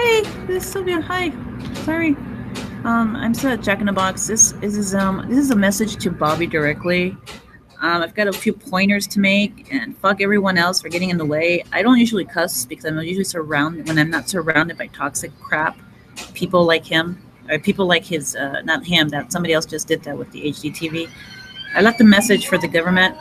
Hi, this is Sylvia. Hi. Sorry. I'm still at Jack in the Box. This is a message to Bobby directly. I've got a few pointers to make, and fuck everyone else for getting in the way. I don't usually cuss because I'm usually surrounded when I'm not surrounded by toxic crap. People like him, or people like his, not him. That somebody else just did that with the HDTV. I left a message for the government.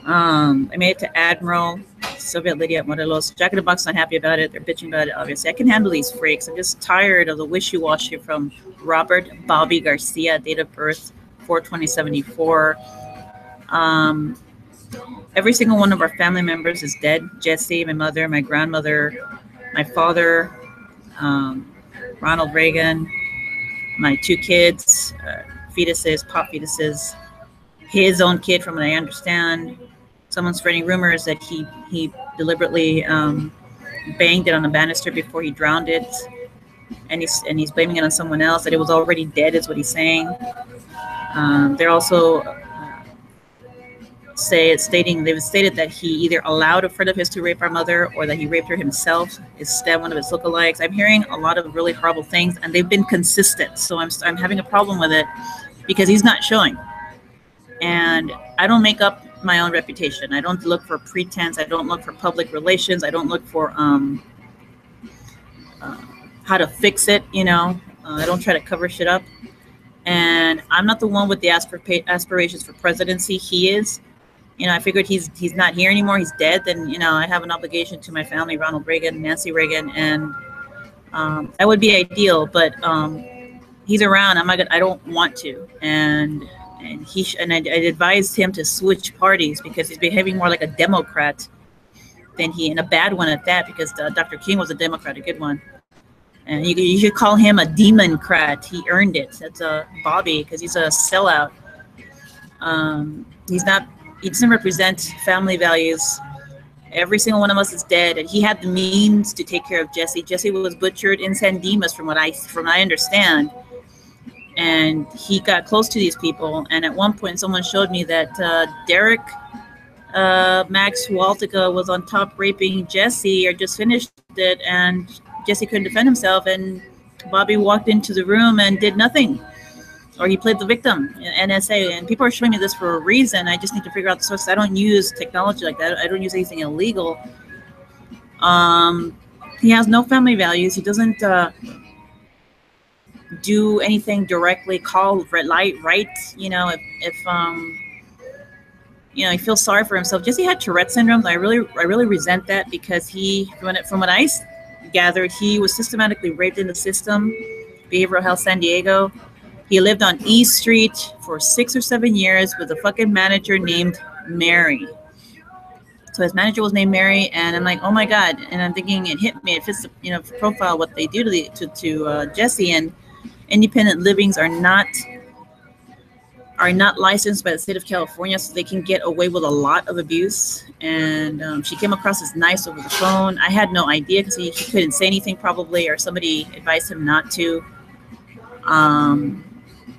I made it to Admiral Sylvia, Lydia at Morelos. Jack in the Box not happy about it. They're bitching about it, obviously. I can handle these freaks. I'm just tired of the wishy-washy from Robert Bobby Garcia, date of birth 4/20/74. Um, every single one of our family members is dead. Jesse, my mother, my grandmother, my father, um, Ronald Reagan, my two kids, fetuses, pop fetuses, his own kid, from what I understand. Someone's spreading rumors that he deliberately banged it on the banister before he drowned it, and he's blaming it on someone else. That it was already dead, is what he's saying. They're also they've stated that he either allowed a friend of his to rape our mother or that he raped her himself. Is that one of his lookalikes? I'm hearing a lot of really horrible things, and they've been consistent. So I'm having a problem with it because he's not showing. And I don't make up my own reputation. I don't look for pretense. I don't look for public relations. I don't look for uh, how to fix it. I don't try to cover shit up. And I'm not the one with the aspirations for presidency. He is. I figured he's not here anymore. He's dead. Then I have an obligation to my family, Ronald Reagan, Nancy Reagan, and that would be ideal. But he's around. I'm not gonna, I don't want to. And I advised him to switch parties because he's behaving more like a Democrat and a bad one at that, because Dr. King was a Democrat, a good one. And you should call him a demon-crat. He earned it. That's Bobby, because he's a sellout. He's not. He doesn't represent family values. Every single one of us is dead, and he had the means to take care of Jesse. Jesse was butchered in San Dimas, from what I understand. And he got close to these people. And at one point, someone showed me that Derek Max Waltica was on top raping Jesse, or just finished it, and Jesse couldn't defend himself, and Bobby walked into the room and did nothing, or he played the victim, NSA. And people are showing me this for a reason. I just need to figure out the source. I don't use technology like that. I don't use anything illegal. He has no family values. He doesn't do anything directly. Call right. If he feels sorry for himself. Jesse had Tourette syndrome. I really resent that, because from what I gathered, he was systematically raped in the system, behavioral health San Diego. He lived on East Street for 6 or 7 years with a fucking manager named Mary. So his manager was named Mary, and I'm like, oh my god! And I'm thinking, it hit me. It fits the profile what they do to Jesse. And independent livings are not licensed by the state of California, so they can get away with a lot of abuse. And she came across as nice over the phone. I had no idea, because he couldn't say anything, probably, or somebody advised him not to.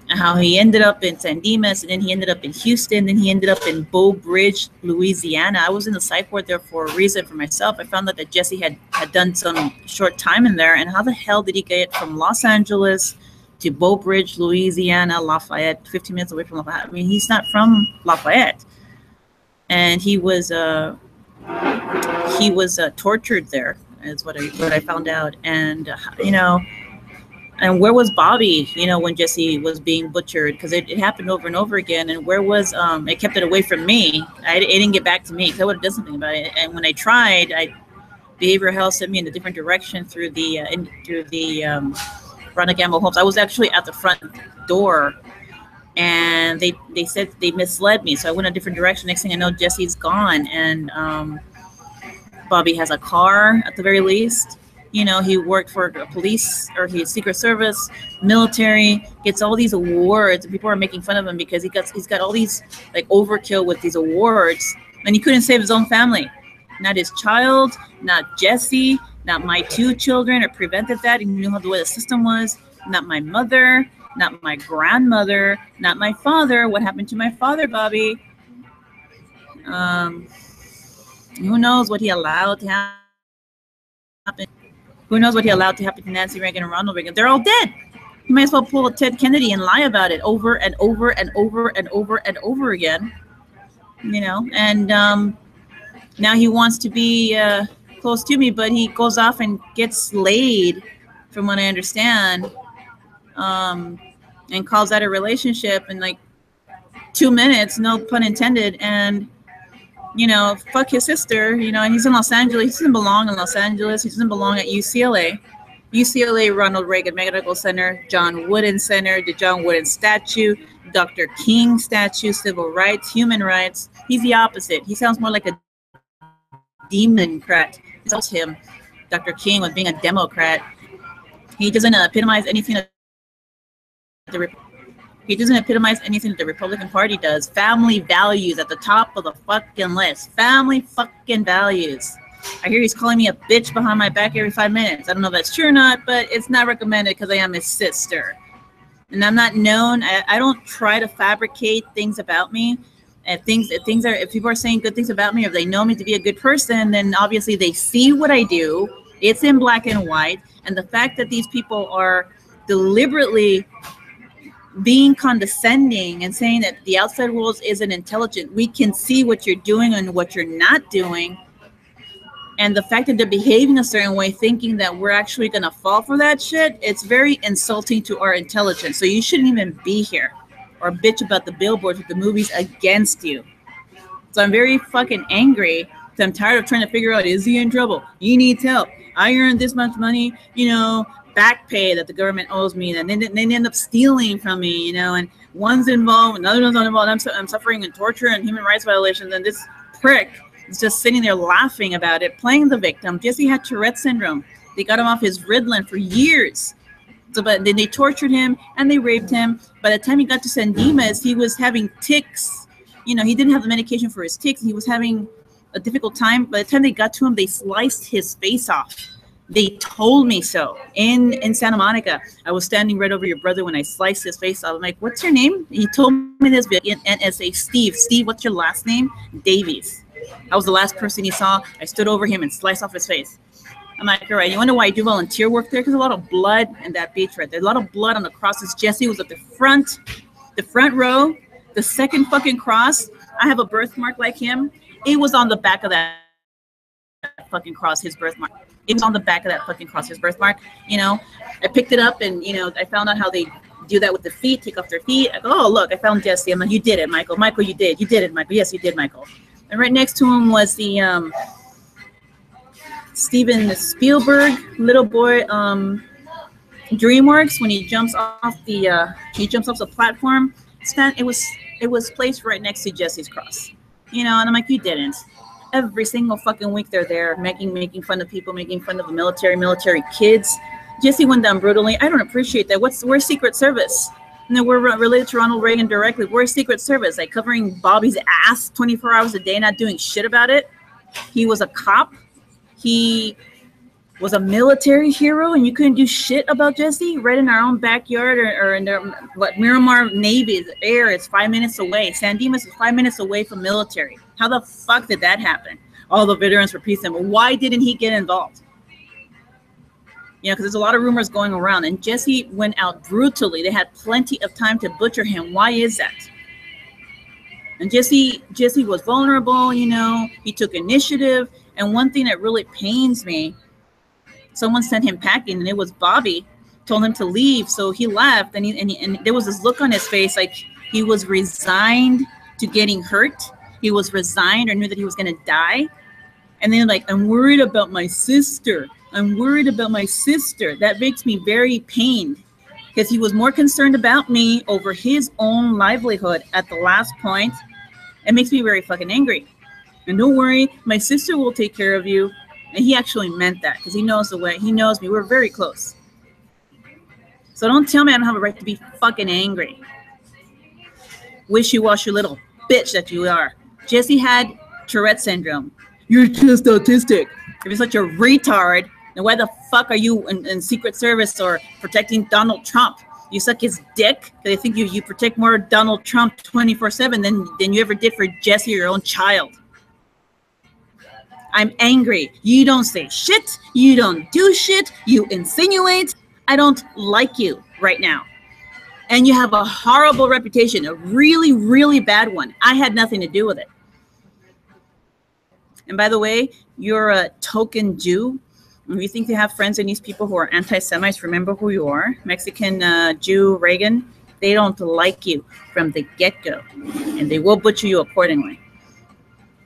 How he ended up in San Dimas, and then he ended up in Houston, then he ended up in Bow Bridge, Louisiana. I was in the psych ward there for a reason for myself. I found out that Jesse had done some short time in there, and how the hell did he get from Los Angeles to Bow Bridge, Louisiana, Lafayette, 15 minutes away from Lafayette? I mean, he's not from Lafayette. And he was tortured there, is what I found out. And and where was Bobby, when Jesse was being butchered? Because it happened over and over again. And where was it? Kept it away from me. It didn't get back to me, because I would have done something about it. And when I tried, behavioral health sent me in a different direction through the Rhonda Gamble Homes. I was actually at the front door, and they said they misled me. So I went a different direction. Next thing I know, Jesse's gone, and Bobby has a car at the very least. He worked for police, or he's Secret Service, military, gets all these awards, and people are making fun of him because he's got all these like overkill with these awards, and he couldn't save his own family. Not his child, not Jesse, not my two children, or prevented that. He knew how the way the system was. Not my mother, not my grandmother, not my father. What happened to my father, Bobby? Who knows what he allowed to happen? Who knows what he allowed to happen to Nancy Reagan and Ronald Reagan? They're all dead. He might as well pull a Ted Kennedy and lie about it over and over and over and over and over again. And now he wants to be close to me, but he goes off and gets laid, from what I understand, and calls that a relationship in like 2 minutes, no pun intended. And fuck his sister, and he's in Los Angeles. He doesn't belong in Los Angeles. He doesn't belong at UCLA. UCLA Ronald Reagan Medical Center, John Wooden Center, the John Wooden statue, Dr. King statue, civil rights, human rights. He's the opposite. He sounds more like a Democrat. It's him. Dr. King was being a Democrat. He doesn't epitomize anything that the Republican Party does. Family values at the top of the fucking list. Family fucking values. I hear he's calling me a bitch behind my back every 5 minutes. I don't know if that's true or not, but it's not recommended because I am his sister. And I'm not known. I don't try to fabricate things about me. If people are saying good things about me, or if they know me to be a good person, then obviously they see what I do. It's in black and white. And the fact that these people are deliberately being condescending and saying that the outside world isn't intelligent, we can see what you're doing and what you're not doing. And the fact that they're behaving a certain way, thinking that we're actually going to fall for that shit, it's very insulting to our intelligence. So you shouldn't even be here or bitch about the billboards with the movies against you. So I'm very fucking angry. So I'm tired of trying to figure out, is he in trouble? He needs help. I earned this much money, back pay that the government owes me. And then they end up stealing from me, and one's involved, another one's not involved. I'm suffering in torture and human rights violations. And this prick is just sitting there laughing about it, playing the victim. Jesse had Tourette syndrome. They got him off his Ritalin for years. But then they tortured him and they raped him. By the time he got to San Dimas, he was having tics. He didn't have the medication for his tics. He was having a difficult time. By the time they got to him, they sliced his face off. They told me so in Santa Monica. I was standing right over your brother when I sliced his face off. I'm like, what's your name? He told me this in NSA. Steve, what's your last name? Davies. I was the last person he saw. I stood over him and sliced off his face. I'm like, all right, you wonder why I do volunteer work there? Because a lot of blood in that beach right there. A lot of blood on the crosses. Jesse was at the front row, the second fucking cross. I have a birthmark like him. It was on the back of that fucking cross, his birthmark. It was on the back of that fucking cross, his birthmark. I picked it up and, I found out how they do that with the feet, take off their feet. I go, oh, look, I found Jesse. I'm like, you did it, Michael. Michael, you did. You did it, Michael. Yes, you did, Michael. And right next to him was the Steven Spielberg little boy, DreamWorks, when he jumps off the platform stand. It was placed right next to Jesse's cross, and I'm like, you didn't. Every single fucking week they're there making fun of people, making fun of the military kids. Jesse went down brutally. I don't appreciate that. We're Secret Service. We're related to Ronald Reagan directly. We're Secret Service, like covering Bobby's ass 24 hours a day, not doing shit about it. He was a cop. He was a military hero, and you couldn't do shit about Jesse right in our own backyard or in Miramar Navy Air is 5 minutes away. San Dimas is 5 minutes away from military. How the fuck did that happen? All the veterans for peace. And why didn't he get involved? Because there's a lot of rumors going around, and Jesse went out brutally. They had plenty of time to butcher him. Why is that? And Jesse was vulnerable, he took initiative. And one thing that really pains me, someone sent him packing, and it was Bobby, told him to leave. So he left, and there was this look on his face like he was resigned to getting hurt. He was resigned or knew that he was going to die. And then like, I'm worried about my sister. I'm worried about my sister. That makes me very pained because he was more concerned about me over his own livelihood at the last point. It makes me very fucking angry. And don't worry, my sister will take care of you. And he actually meant that because he knows the way. He knows me. We're very close. So don't tell me I don't have a right to be fucking angry. Wishy-washy little bitch that you are. Jesse had Tourette syndrome. You're just autistic. If you're such a retard, then why the fuck are you in Secret Service or protecting Donald Trump? You suck his dick. They think you protect more Donald Trump 24/7 than you ever did for Jesse or your own child. I'm angry. You don't say shit. You don't do shit. You insinuate. I don't like you right now. And you have a horrible reputation, a really, really bad one. I had nothing to do with it. And by the way, you're a token Jew. If you think you have friends and these people who are anti-Semites, remember who you are. Mexican Jew Reagan, they don't like you from the get-go. And they will butcher you accordingly.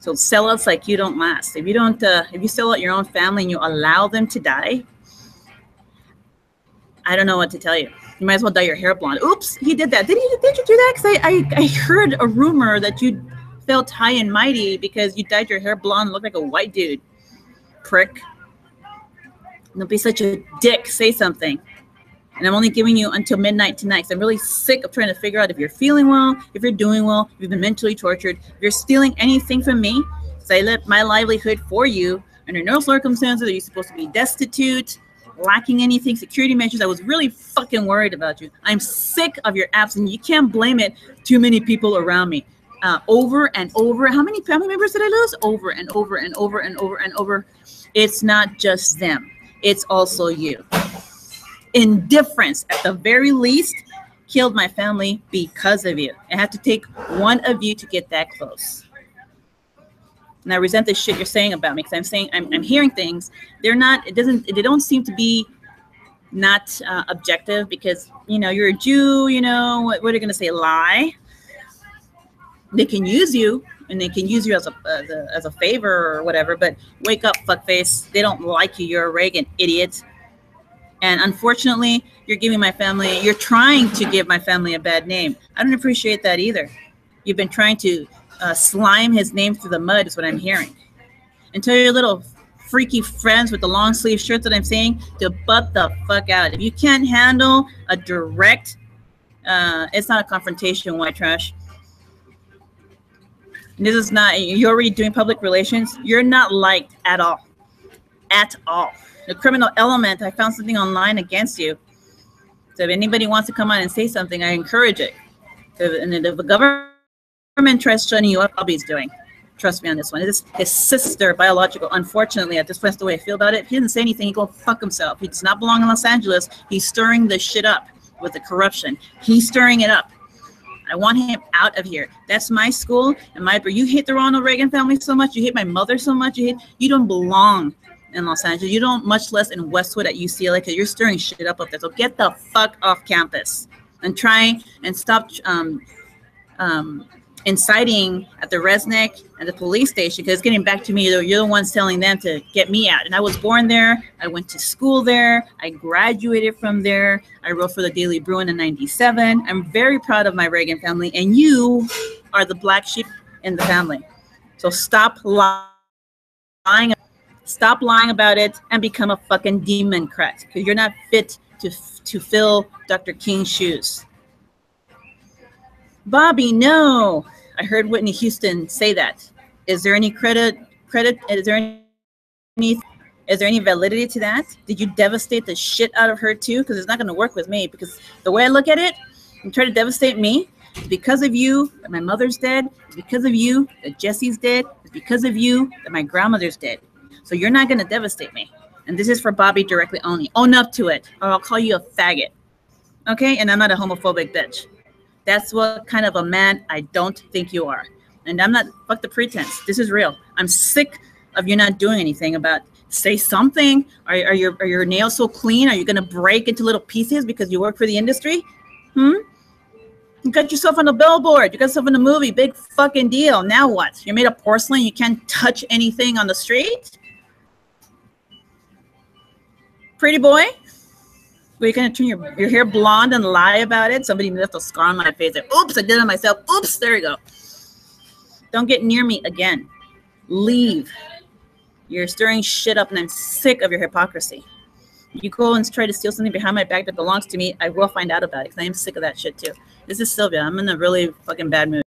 So sellouts like you don't last. If you sell out your own family and you allow them to die, I don't know what to tell you. You might as well dye your hair blonde. Oops, he did that. Did you do that? Because I heard a rumor that you felt high and mighty because you dyed your hair blonde and looked like a white dude. Prick. Don't be such a dick. Say something. And I'm only giving you until midnight tonight because I'm really sick of trying to figure out if you're feeling well, if you're doing well, if you've been mentally tortured, if you're stealing anything from me. Because I left my livelihood for you under no circumstances. Are you supposed to be destitute, lacking anything, security measures? I was really fucking worried about you. I'm sick of your absence. You can't blame it. Too many people around me. Over and over. How many family members did I lose? Over and over and over and over and over. It's not just them. It's also you. Indifference, at the very least, killed my family because of you. I have to take one of you to get that close. And I resent the shit you're saying about me because I'm hearing things. They don't seem to be not objective because, you're a Jew, what are they going to say? Lie. They can use you and they can use you as a favor or whatever, but wake up, fuckface. They don't like you. You're a Reagan, idiot. And unfortunately, you're trying to give my family a bad name. I don't appreciate that either. You've been trying to slime his name through the mud is what I'm hearing. And tell your little freaky friends with the long sleeve shirts that I'm saying to butt the fuck out. If you can't handle a direct, it's not a confrontation, white trash. And you're already doing public relations. You're not liked at all. At all. The criminal element, I found something online against you. So if anybody wants to come on and say something, I encourage it. And if the government tries shutting you up, all he's doing. Trust me on this one. It is his sister, biological. Unfortunately, that's just the way I feel about it. If he doesn't say anything, he go fuck himself. He does not belong in Los Angeles. He's stirring the shit up with the corruption. He's stirring it up. I want him out of here. That's my school and you hate the Ronald Reagan family so much. You hate my mother so much. You don't belong in Los Angeles. You don't, much less in Westwood at UCLA, because you're stirring shit up there. So get the fuck off campus and try and stop inciting at the Resnick and the police station, because it's getting back to me. You're the ones telling them to get me out. And I was born there. I went to school there. I graduated from there. I wrote for the Daily Bruin in '97. I'm very proud of my Reagan family, and you are the black sheep in the family. So stop lying. Stop lying about it and become a fucking Democrat, because you're not fit to fill Dr. King's shoes. Bobby, no. I heard Whitney Houston say that. Is there any credit? Is there any validity to that? Did you devastate the shit out of her too? Because it's not going to work with me. Because the way I look at it, you try to devastate me. It's because of you that my mother's dead. It's because of you that Jesse's dead. It's because of you that my grandmother's dead. So you're not going to devastate me. And this is for Bobby directly only. Own up to it, or I'll call you a faggot. Okay? And I'm not a homophobic bitch. That's what kind of a man I don't think you are. And I'm not, fuck the pretense. This is real. I'm sick of you not doing anything about, say something. Are your nails so clean? Are you going to break into little pieces because you work for the industry? You got yourself on a billboard. You got yourself in a movie. Big fucking deal. Now what? You're made of porcelain. You can't touch anything on the street? Pretty boy? Were you going to turn your hair blonde and lie about it? Somebody left a scar on my face. Like, oops, I did it myself. Oops, there you go. Don't get near me again. Leave. You're stirring shit up, and I'm sick of your hypocrisy. You go and try to steal something behind my back that belongs to me, I will find out about it, because I am sick of that shit too. This is Sylvia. I'm in a really fucking bad mood.